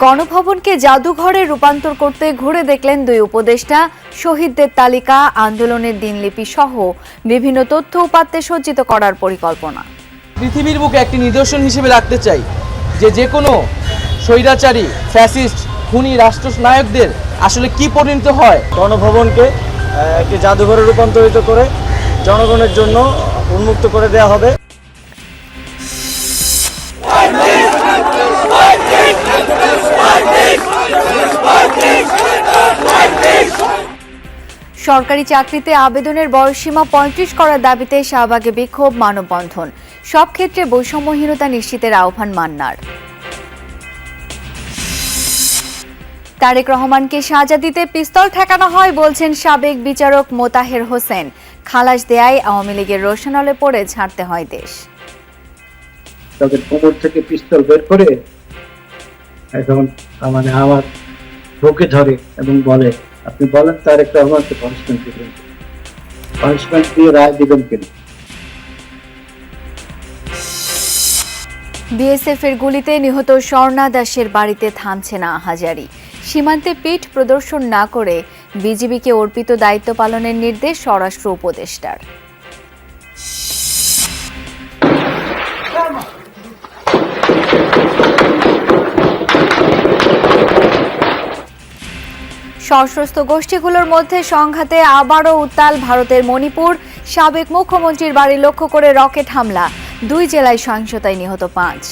গণভবনকে জাদুঘরে রূপান্তর করতে ঘুরে দেখলেন দুই উপদেষ্টা। শহীদদের তালিকা, আন্দোলনের দিনলিপি সহ বিভিন্ন তথ্য উপাত্তে সজ্জিত করার পরিকল্পনা। পৃথিবীর বুকে একটি নিদর্শন হিসেবে রাখতে চাই যে কোনো স্বৈরাচারী, ফ্যাসিস্ট, খুনি রাষ্ট্রনায়কদের আসলে কি পরিণত হয়। গণভবনকে একটি জাদুঘরে রূপান্তরিত করে জনগণের জন্য উন্মুক্ত করে দেওয়া হবে। সরকারি চাকরিতে আবেদনের বয়সসীমা ৩৫ করার দাবিতে শাহবাগে বিক্ষোভ, মানববন্ধন। সব ক্ষেত্রে বৈষম্যহীনতা নিশ্চিতের আহ্বান মান্নার। তারেক রহমানকে সাজা দিতে পিস্তল ঠেকানো হয় বলছেন সাবেক বিচারক মোতাহের হোসেন। খালাস দেয়ায় আওয়ামী লীগের রোশনালে পড়ে ছাড়তে হয় দেশ। তাদের কোমর থেকে পিস্তল বের করে এখন আমার বুকে ধরে এবং বলে, আপনি বলেন তারেক রহমানকে পানিশমেন্ট দিবেন, পানিশমেন্ট দিয়ে রায় দিবেন কেন? বিএসএফ এর গুলিতে নিহত স্বর্ণা দাসের বাড়িতে থামছে না আহাজারি। সীমান্তে পিঠ প্রদর্শন না করে বিজিবিকে অর্পিত দায়িত্ব পালনের নির্দেশ স্বরাষ্ট্র উপদেষ্টার। সশস্ত্র গোষ্ঠীগুলোর মধ্যে সংঘাতে আবারও উত্তাল ভারতের মণিপুর। সাবেক মুখ্যমন্ত্রীর বাড়ি লক্ষ্য করে রকেট হামলা, 2 জেলায় সহিংসতায় নিহত 5।